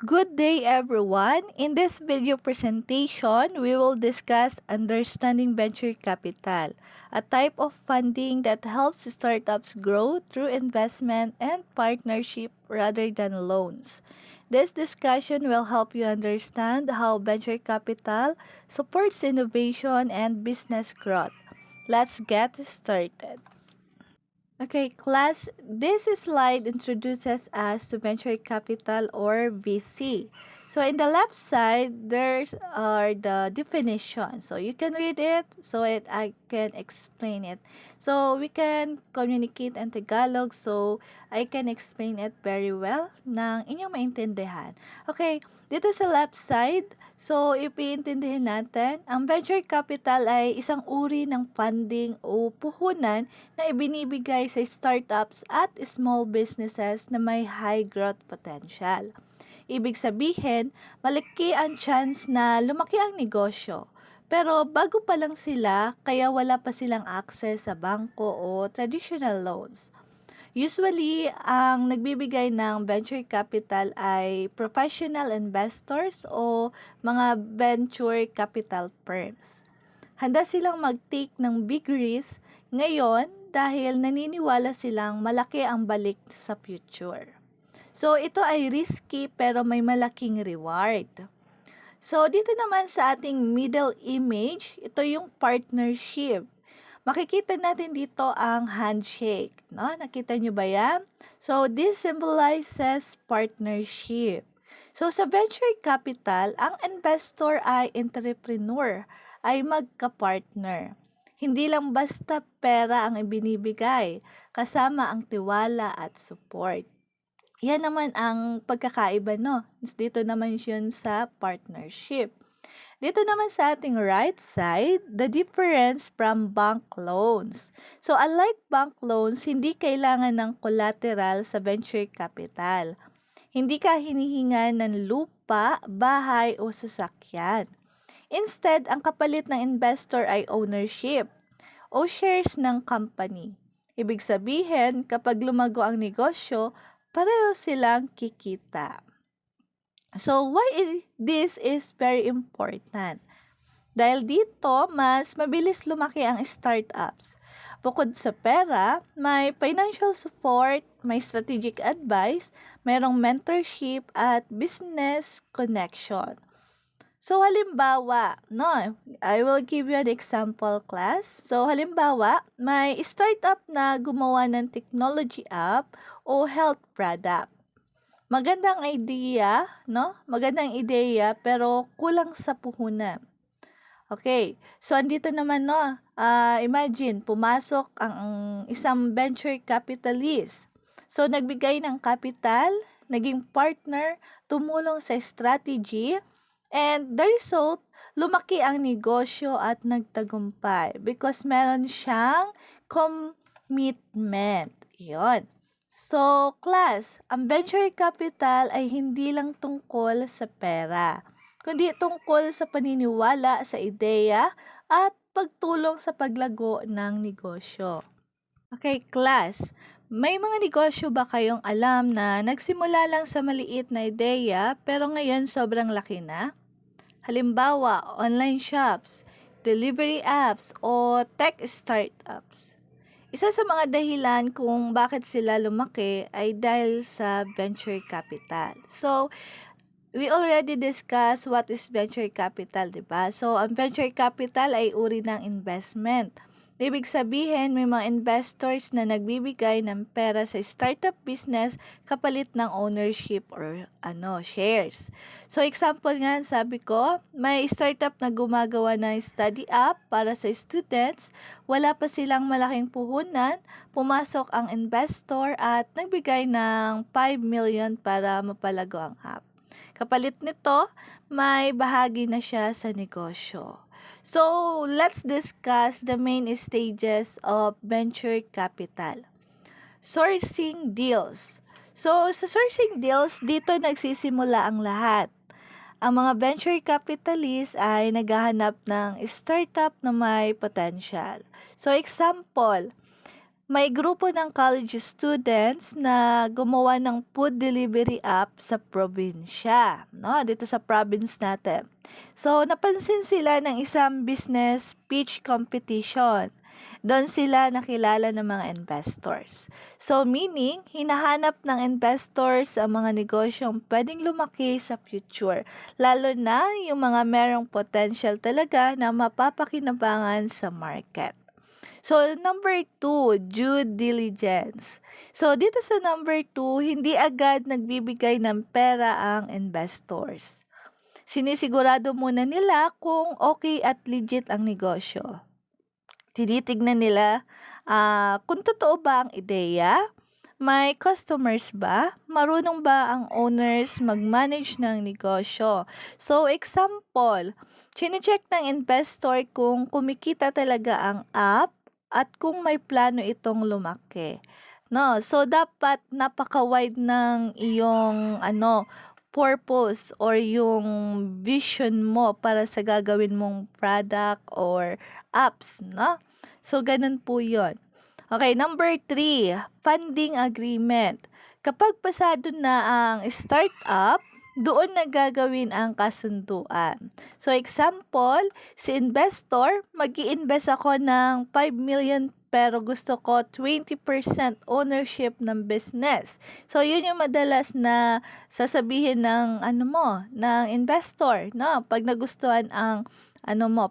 Good day everyone. In this video presentation, we will discuss understanding venture capital, a type of funding that helps startups grow through investment and partnership rather than loans. This discussion will help you understand how venture capital supports innovation and business growth. Let's get started. Okay, class, this slide introduces us to venture capital or VC. So in the left side, there's are the definition. So you can read it I can explain it. So we can communicate in Tagalog so I can explain it very well nang inyong maintindihan. Okay, dito sa left side, so ipiintindihin natin, ang venture capital ay isang uri ng funding o puhunan na ibinibigay sa startups at small businesses na may high growth potential. Ibig sabihin, malaki ang chance na lumaki ang negosyo. Pero bago pa lang sila, kaya wala pa silang access sa bangko o traditional loans. Usually, ang nagbibigay ng venture capital ay professional investors o mga venture capital firms. Handa silang mag-take ng big risk ngayon dahil naniniwala silang malaki ang balik sa future. So, ito ay risky pero may malaking reward. So, dito naman sa ating middle image, ito yung partnership. Makikita natin dito ang handshake. No? Nakita nyo ba yan? So, this symbolizes partnership. So, sa venture capital, ang investor ay entrepreneur, ay magka-partner. Hindi lang basta pera ang ibinibigay, kasama ang tiwala at support. Yan naman ang pagkakaiba, no? Dito naman yun sa partnership. Dito naman sa ating right side, the difference from bank loans. So, unlike bank loans, hindi kailangan ng collateral sa venture capital. Hindi ka hinihingan ng lupa, bahay o sasakyan. Instead, ang kapalit ng investor ay ownership o shares ng company. Ibig sabihin, kapag lumago ang negosyo, pareho silang kikita. So, this is very important? Dahil dito, mas mabilis lumaki ang startups. Bukod sa pera, may financial support, may strategic advice, mayroong mentorship at business connection. So, halimbawa, no, I will give you an example, class. So, halimbawa, may startup na gumawa ng technology app o health product. Magandang idea, no? Magandang ideya, pero kulang sa puhunan. Okay, so andito naman, no, imagine, pumasok ang isang venture capitalist. So, nagbigay ng capital, naging partner, tumulong sa strategy, and the result, lumaki ang negosyo at nagtagumpay because meron siyang commitment. Yon. So, class, ang venture capital ay hindi lang tungkol sa pera, kundi tungkol sa paniniwala sa ideya at pagtulong sa paglago ng negosyo. Okay, class, may mga negosyo ba kayong alam na nagsimula lang sa maliit na ideya pero ngayon sobrang laki na? Halimbawa, online shops, delivery apps, o tech startups. Isa sa mga dahilan kung bakit sila lumaki ay dahil sa venture capital. So, we already discussed what is venture capital, di ba? So, ang venture capital ay uri ng investment. Ibig sabihin, may mga investors na nagbibigay ng pera sa startup business kapalit ng ownership or shares. So, example nga, sabi ko, may startup na gumagawa ng study app para sa students, wala pa silang malaking puhunan, pumasok ang investor at nagbigay ng 5 million para mapalago ang app. Kapalit nito, may bahagi na siya sa negosyo. So, let's discuss the main stages of venture capital. Sourcing deals. So, sa sourcing deals, dito nagsisimula ang lahat. Ang mga venture capitalists ay naghahanap ng startup na may potential. So, example, May grupo ng college students na gumawa ng food delivery app sa probinsya, no? Dito sa province natin. So, napansin sila ng isang business pitch competition. Doon sila nakilala ng mga investors. So, meaning, hinahanap ng investors ang mga negosyong pwedeng lumaki sa future, lalo na yung mga merong potential talaga na mapapakinabangan sa market. So, number two, due diligence. So, dito sa number two, hindi agad nagbibigay ng pera ang investors. Sinisigurado muna nila kung okay at legit ang negosyo. Tinitignan nila kung totoo ba ang ideya, may customers ba, marunong ba ang owners mag-manage ng negosyo. So, example, chinecheck ng investor kung kumikita talaga ang app at kung may plano itong lumaki. No, so dapat napaka-wide ng iyong purpose or yung vision mo para sa gagawin mong product or apps, no? So ganun po 'yon. Okay, number three, funding agreement. Kapag pasado na ang startup, doon na gagawin ang kasunduan. So example, si investor, mag-i-invest ako ng 5 million pero gusto ko 20% ownership ng business. So yun yung madalas na sasabihin ng ng investor, no? Pag nagustuhan ang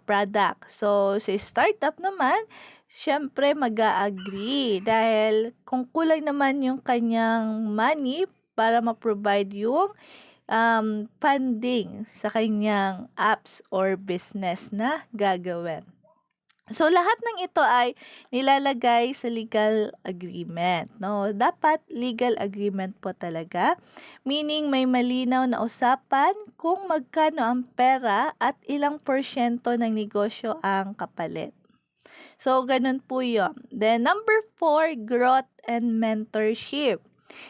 product. So si startup naman, siyempre mag-a-agree dahil kung kulang naman yung kanyang money para ma-provide yung funding sa kanyang apps or business na gagawin. So, lahat ng ito ay nilalagay sa legal agreement, no? Dapat legal agreement po talaga, meaning may malinaw na usapan kung magkano ang pera at ilang porsyento ng negosyo ang kapalit. So, ganun po yun. Then, number four, growth and mentorship.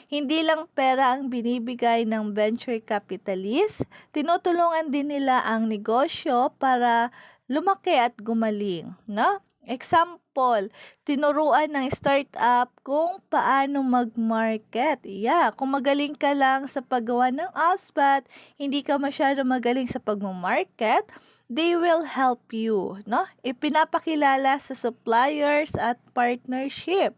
Hindi lang pera ang binibigay ng venture capitalist, tinutulungan din nila ang negosyo para lumaki at gumaling, no? Example, tinuruan ng startup kung paano mag-market. Yeah, kung magaling ka lang sa paggawa ng apps but hindi ka masyado magaling sa pag-market, they will help you, no? Ipinapakilala sa suppliers at partnership.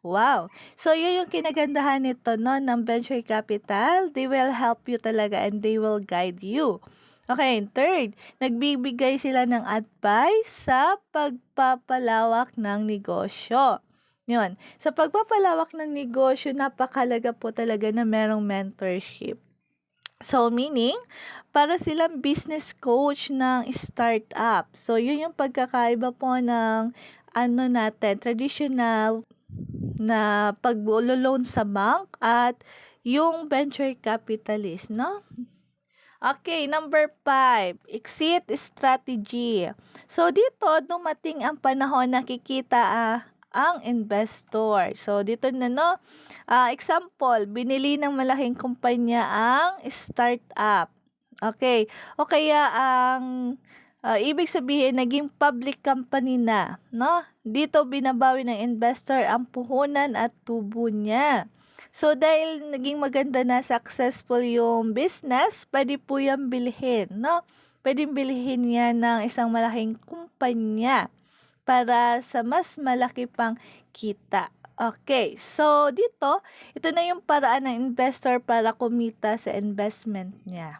Wow! So, yun yung kinagandahan nito, no, ng venture capital. They will help you talaga and they will guide you. Okay, third, nagbibigay sila ng advice sa pagpapalawak ng negosyo. Yun. Sa pagpapalawak ng negosyo, napakalaga po talaga na merong mentorship. So, meaning, para silang business coach ng startup. So, yun yung pagkakaiba po ng traditional na pag-loan sa bank at yung venture capitalist, no? Okay, number 5, exit strategy. So, dito, dumating ang panahon na kikita ang investor. So, dito na, no? Example, binili ng malaking kumpanya ang startup. Okay. O kaya ang ibig sabihin, naging public company na, no? Dito, binabawi ng investor ang puhunan at tubo niya. So, dahil naging maganda na, successful yung business, pwede po yan bilhin, no? Pwedeng bilhin yan ng isang malaking kumpanya para sa mas malaki pang kita. Okay, so dito, ito na yung paraan ng investor para kumita sa investment niya.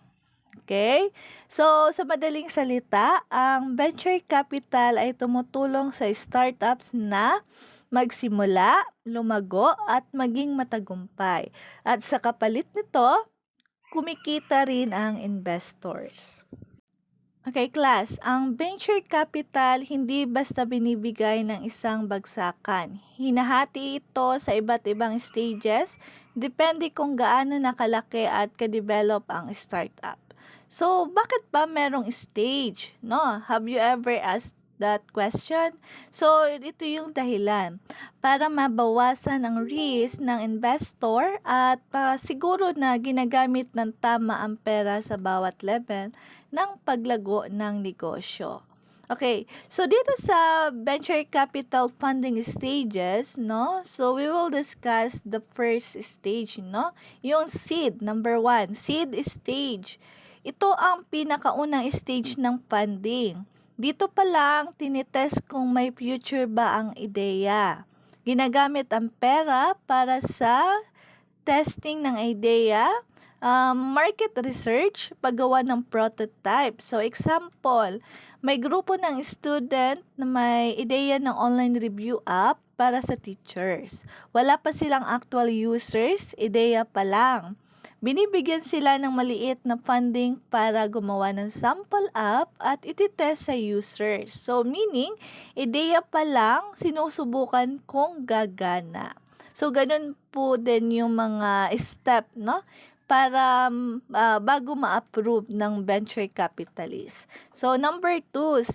Okay? So, sa madaling salita, ang venture capital ay tumutulong sa startups na magsimula, lumago, at maging matagumpay. At sa kapalit nito, kumikita rin ang investors. Okay, class, ang venture capital hindi basta binibigay ng isang bagsakan. Hinahati ito sa iba't ibang stages, depende kung gaano nakalaki at ka-develop ang startup. So, bakit ba merong stage? No? Have you ever asked that question? So, ito yung dahilan para mabawasan ang risk ng investor at siguro na ginagamit ng tama ang pera sa bawat level ng paglago ng negosyo. Okay, so dito sa venture capital funding stages, no? So we will discuss the first stage, no? Yung seed, number 1, seed stage. Ito ang pinakaunang stage ng funding. Dito pa lang tinitest kung may future ba ang ideya. Ginagamit ang pera para sa testing ng idea, market research, paggawa ng prototype. So, example, may grupo ng student na may ideya ng online review app para sa teachers. Wala pa silang actual users, ideya pa lang. Binibigyan sila ng maliit na funding para gumawa ng sample app at ititest sa users. So, meaning, ideya pa lang, sinusubukan kung gagana. So, ganun po din yung mga step, no? Para bago ma-approve ng venture capitalist. So, number 2,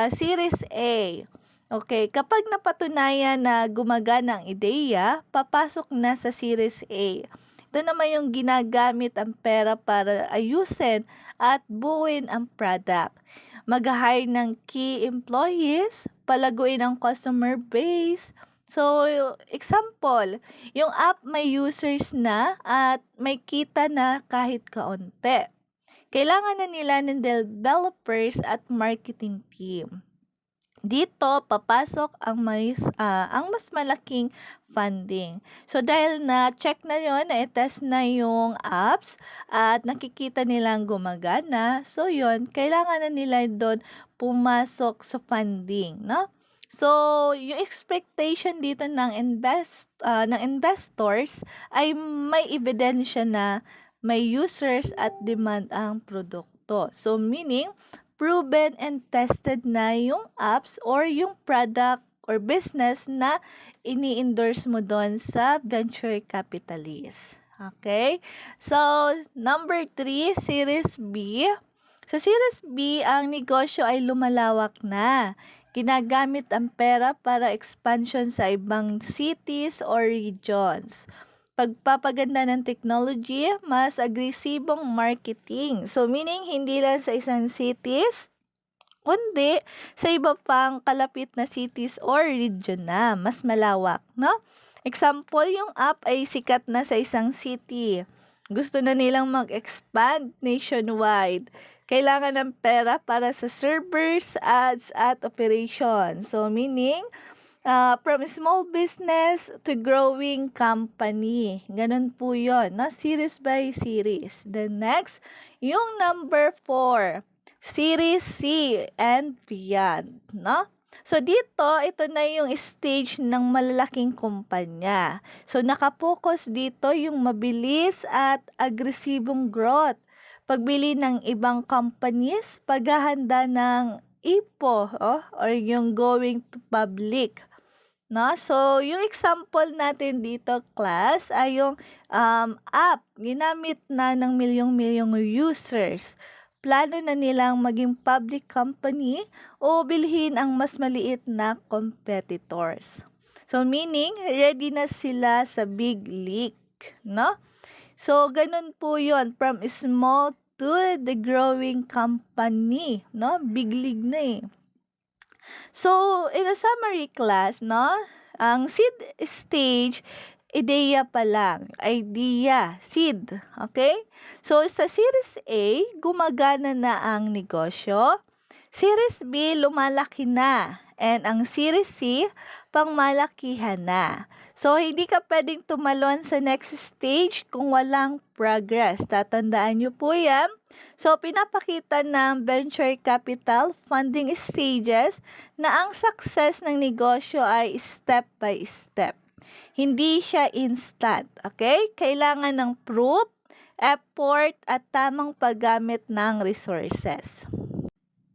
Series A. Okay, kapag napatunayan na gumagana ang ideya, papasok na sa Series A. Ito naman yung ginagamit ang pera para ayusin at buuin ang product. Mag-hire ng key employees, palaguin ang customer base. So, example, yung app may users na at may kita na kahit kaunti. Kailangan na nila ng developers at marketing team. Dito papasok ang mas malaking funding. So dahil na check na 'yon, na test na yung apps at nakikita nilang gumagana, so 'yon, kailangan na nila doon pumasok sa funding, no? So, yung expectation dito ng investors ay may ebidensya na may users at demand ang produkto. So, meaning proven and tested na yung apps or yung product or business na ini-endorse mo doon sa venture capitalist. Okay? So, number 3, Series B. Sa Series B, ang negosyo ay lumalawak na. Ginagamit ang pera para expansion sa ibang cities or regions. Pagpapaganda ng technology, mas agresibong marketing. So, meaning, hindi lang sa isang cities, kundi sa iba pang kalapit na cities or region na, mas malawak, no? Example, yung app ay sikat na sa isang city. Gusto na nilang mag-expand nationwide. Kailangan ng pera para sa servers, ads, at operations. So, meaning, from small business to growing company. Ganun po yun, no? Series by series. Then next, yung number 4, Series C and beyond, no? So dito, ito na yung stage ng malalaking kumpanya. So nakapokus dito yung mabilis at agresibong growth. Pagbili ng ibang companies, paghahanda ng IPO, or yung going to public. No? So, yung example natin dito, class, ay yung app. Ginamit na ng milyong-milyong users. Plano na nilang maging public company o bilhin ang mas maliit na competitors. So, meaning, ready na sila sa big league. No? So, ganun po yon, from small to the growing company. No? Big league na eh. So, in a summary class, no, ang seed stage, ideya pa lang. Idea, seed. Okay? So, sa Series A, gumagana na ang negosyo. Series B, lumalaki na. And ang Series C, pangmalakihan na. So, hindi ka pwedeng tumalon sa next stage kung walang progress. Tatandaan nyo po yan. So, pinapakita ng venture capital funding stages na ang success ng negosyo ay step by step. Hindi siya instant, okay? Kailangan ng proof, effort, at tamang paggamit ng resources.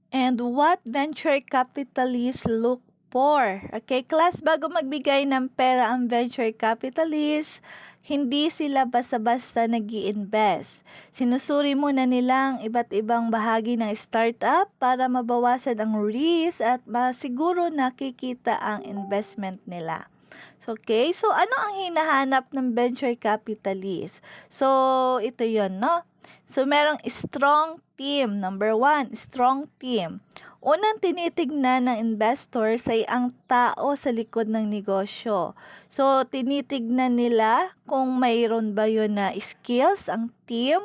And what venture capitalists look for? Okay, class, bago magbigay ng pera ang venture capitalists, hindi sila basta-basta nag-i-invest. Sinusuri muna nilang iba't ibang bahagi ng startup para mabawasan ang risk at masiguro nakikita ang investment nila. Okay, so ano ang hinahanap ng venture capitalist? So, ito yon, no? So, merong strong team. Number 1, strong team. Unang tinitignan ng investors ay ang tao sa likod ng negosyo. So, tinitignan nila kung mayroon ba yun na skills, ang team,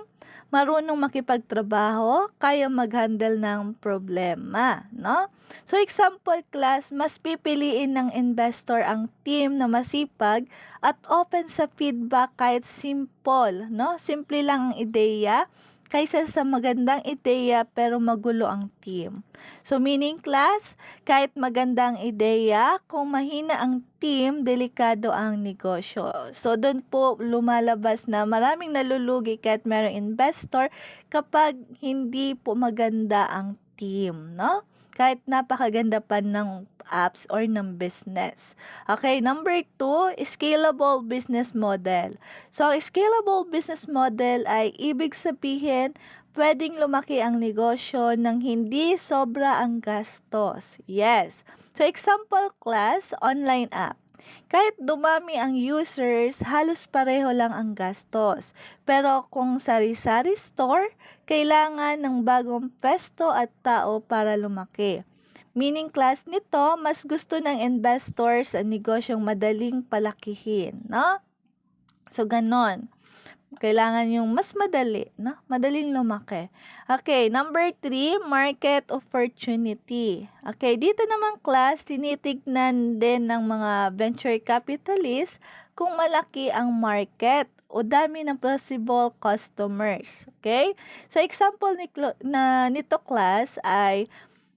marunong makipagtrabaho, kaya mag-handle ng problema, no? So, example class, mas pipiliin ng investor ang team na masipag at open sa feedback kahit simple, no? Simple lang ang ideya kaysa sa magandang ideya pero magulo ang team. So meaning class, kahit magandang ideya, kung mahina ang team, delikado ang negosyo. So doon po lumalabas na maraming nalulugi kahit merong investor kapag hindi po maganda ang team, no? Kahit napakaganda pa ng apps or ng business. Okay, number 2, scalable business model. So, ang scalable business model ay ibig sabihin pwedeng lumaki ang negosyo nang hindi sobra ang gastos. Yes. So, example class, online app. Kahit dumami ang users, halos pareho lang ang gastos. Pero kung sari-sari store, kailangan ng bagong pwesto at tao para lumaki. Meaning class nito, mas gusto ng investors ang negosyong madaling palakihin, no? So, ganon. Kailangan yung mas madali, no? Madaling lumaki. Okay, number 3, market opportunity. Okay, dito naman class, tinitignan din ng mga venture capitalists kung malaki ang market o dami ng possible customers. Okay? So, example nito class ay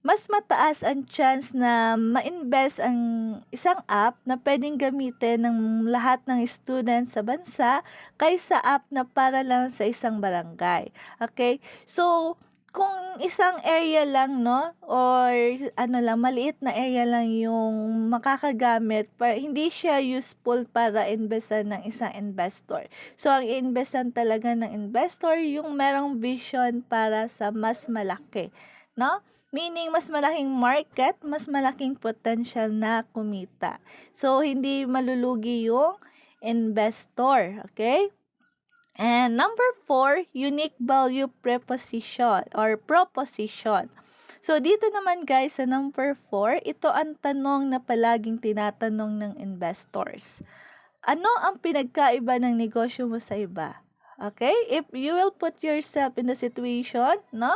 mas mataas ang chance na ma-invest ang isang app na pwedeng gamitin ng lahat ng students sa bansa kaysa app na para lang sa isang barangay. Okay? So, kung isang area lang, no, or maliit na area lang yung makakagamit, hindi siya useful para investan ng isang investor. So, ang investan talaga ng investor yung merong vision para sa mas malaki, no? Meaning, mas malaking market, mas malaking potential na kumita. So, hindi malulugi yung investor. Okay? And number 4, unique value proposition or proposition. So, dito naman guys, sa number 4, ito ang tanong na palaging tinatanong ng investors. Ano ang pinagkaiba ng negosyo mo sa iba? Okay? If you will put yourself in the situation, no?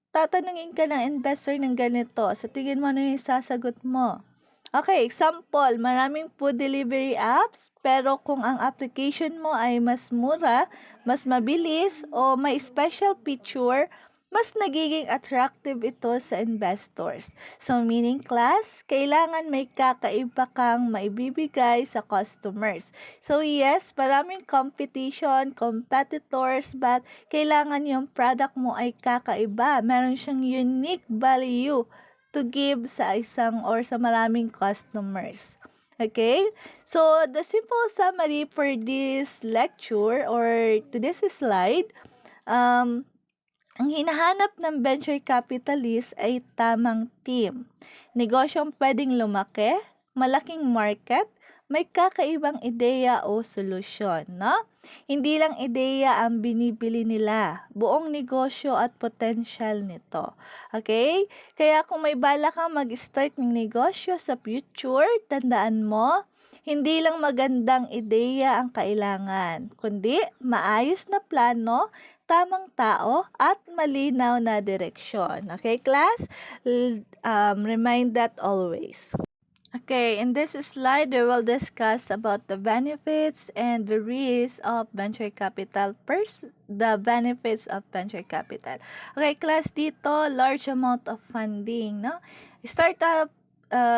Tatanungin ka ng investor ng ganito, sa tingin mo ano yung sasagot mo? Okay, example, maraming food delivery apps, pero kung ang application mo ay mas mura, mas mabilis, o may special feature, mas nagiging attractive ito sa investors. So, meaning class, kailangan may kakaiba kang maibibigay sa customers. So, yes, maraming competitors, but kailangan yung product mo ay kakaiba. Meron siyang unique value to give sa isang or sa maraming customers. Okay? So, the simple summary for this lecture or to this slide, ang hinahanap ng venture capitalist ay tamang team. Negosyong pwedeng lumaki, malaking market, may kakaibang ideya o solusyon, no? Hindi lang ideya ang binibili nila, buong negosyo at potential nito. Okay? Kaya kung may bala kang mag-start ng negosyo sa future, tandaan mo, hindi lang magandang ideya ang kailangan, kundi maayos na plano, tamang tao, at malinaw na direksyon. Okay, class? Remind that always. Okay, in this slide, we will discuss about the benefits and the risks of venture capital. First, the benefits of venture capital. Okay, class, dito, large amount of funding, no? Startup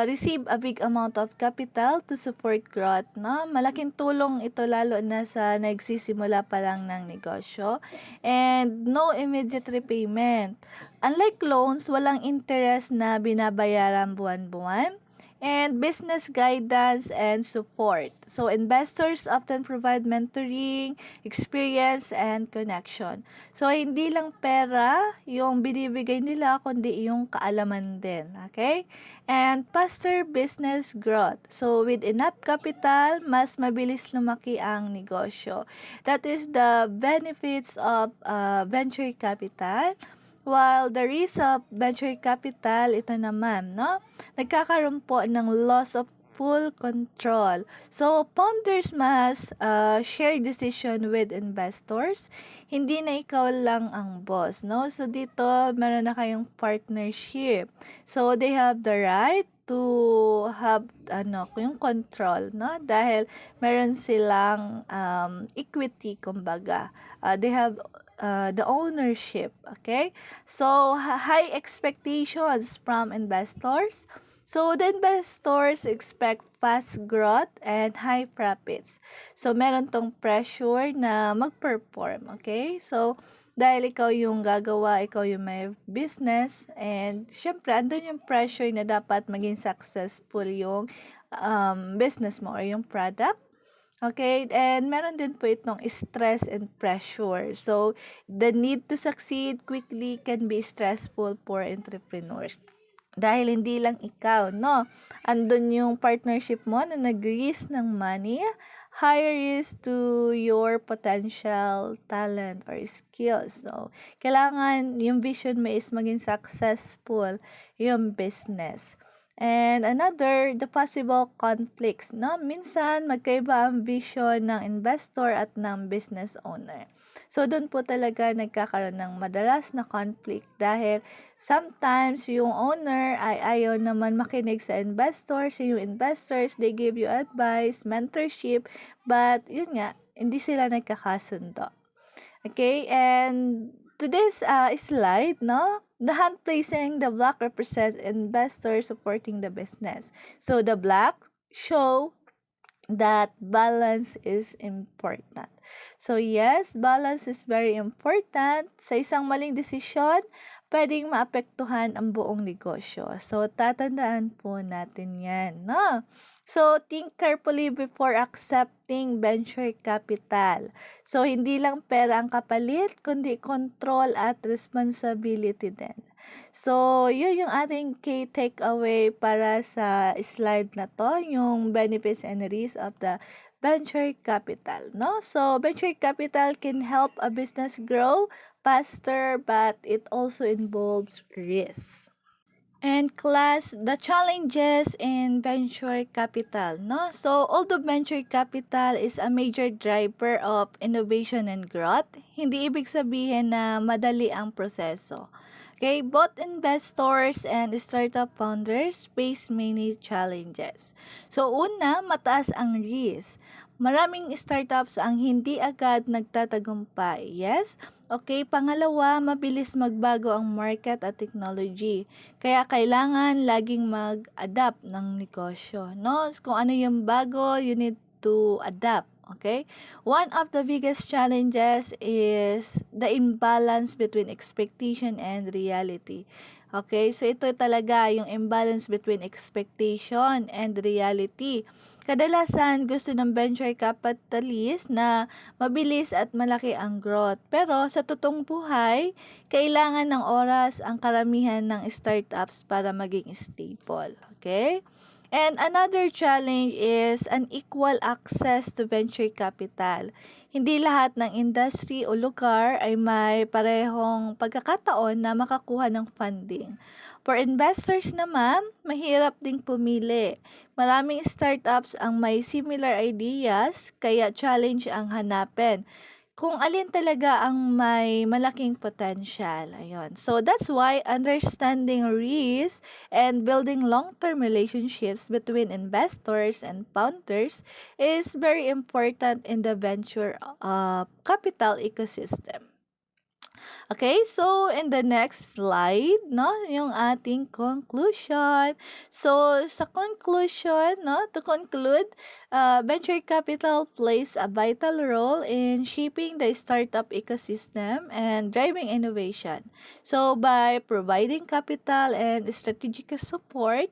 receive a big amount of capital to support growth, no? Malaking tulong ito lalo na sa nagsisimula pa lang ng negosyo. And no immediate repayment. Unlike loans, walang interest na binabayaran buwan-buwan, and business guidance and support. So, investors often provide mentoring, experience, and connection. So, hindi lang pera yung binibigay nila, kundi yung kaalaman din. Okay? And faster business growth. So, with enough capital, mas mabilis lumaki ang negosyo. That is the benefits of venture capital. While the risk of venture capital, ito naman, no? Nagkakaroon po ng loss of full control. So, founders must share decision with investors. Hindi na ikaw lang ang boss, no? So, dito, meron na kayong partnership. So, they have the right to have yung control, no? Dahil meron silang equity, kumbaga. They have the ownership, okay? So, high expectations from investors. So, the investors expect fast growth and high profits. So, meron tong pressure na mag-perform, okay? So, dahil ikaw yung gagawa, ikaw yung may business, and syempre, andun yung pressure na dapat maging successful yung business mo or yung product. Okay, and meron din po itong stress and pressure. So, the need to succeed quickly can be stressful for entrepreneurs. Dahil hindi lang ikaw, no? Andun yung partnership mo na nag-risk ng money, higher risk to your potential talent or skills. So, kailangan yung vision mo is maging successful yung business. And another, the possible conflicts, no? Minsan, magkaiba ang vision ng investor at ng business owner. So, doon po talaga nagkakaroon ng madalas na conflict dahil sometimes yung owner ay ayaw naman makinig sa investors. Yung investors, they give you advice, mentorship, but yun nga, hindi sila nagkakasundo. Okay, and to this slide, no, the hand placing the black represents investors supporting the business. So the black show that balance is important. So yes, balance is very important. Sa isang maling desisyon, pwedeng maapektuhan ang buong negosyo. So tatandaan po natin yan, no? So think carefully before accepting venture capital. So hindi lang pera ang kapalit, kundi control at responsibility din. So, yun yung ating key takeaway para sa slide na to, yung benefits and risks of the venture capital, no? So, venture capital can help a business grow faster, but it also involves risks. And class, the challenges in venture capital, no? So, although venture capital is a major driver of innovation and growth, hindi ibig sabihin na madali ang proseso. Okay, both investors and startup founders face many challenges. So, una, mataas ang risk. Maraming startups ang hindi agad nagtatagumpay. Yes? Okay, pangalawa, mabilis magbago ang market at technology. Kaya kailangan laging mag-adapt ng negosyo, no? Kung ano yung bago, you need to adapt. Okay? One of the biggest challenges is the imbalance between expectation and reality. Okay? So, ito talaga yung imbalance between expectation and reality. Kadalasan, gusto ng venture capitalist na mabilis at malaki ang growth. Pero sa totoong buhay, kailangan ng oras ang karamihan ng startups para maging stable. Okay? And another challenge is unequal access to venture capital. Hindi lahat ng industry o lugar ay may parehong pagkakataon na makakuha ng funding. For investors naman, mahirap ding pumili. Maraming startups ang may similar ideas, kaya challenge ang hanapin kung alin talaga ang may malaking potential. Ayun. So, that's why understanding risk and building long-term relationships between investors and founders is very important in the venture capital ecosystem. Okay, so in the next slide, no, yung ating conclusion. So, sa conclusion, no, to conclude, venture capital plays a vital role in shaping the startup ecosystem and driving innovation. So, by providing capital and strategic support,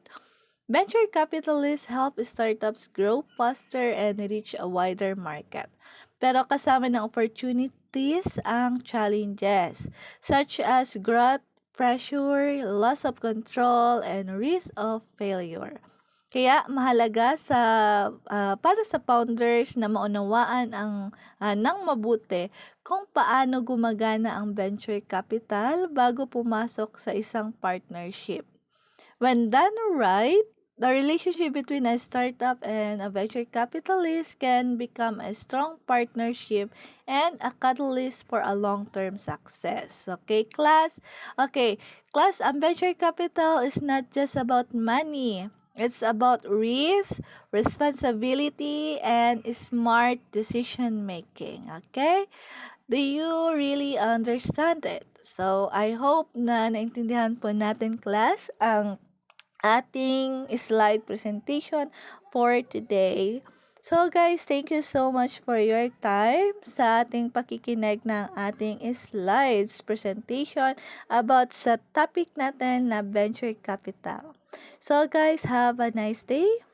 venture capitalists help startups grow faster and reach a wider market. Pero kasama ng opportunities ang challenges, such as growth, pressure, loss of control, and risk of failure. Kaya mahalaga para sa founders na maunawaan ng mabuti kung paano gumagana ang venture capital bago pumasok sa isang partnership. When done right, the relationship between a startup and a venture capitalist can become a strong partnership and a catalyst for a long-term success. Okay, class? Okay, class, ang venture capital is not just about money. It's about risk, responsibility, and smart decision making. Okay? Do you really understand it? So, I hope na naintindihan po natin, class, ang ating slide presentation for today. So guys, thank you so much for your time sa ating pakikinig ng ating slides presentation about sa topic natin na venture capital. So guys, have a nice day.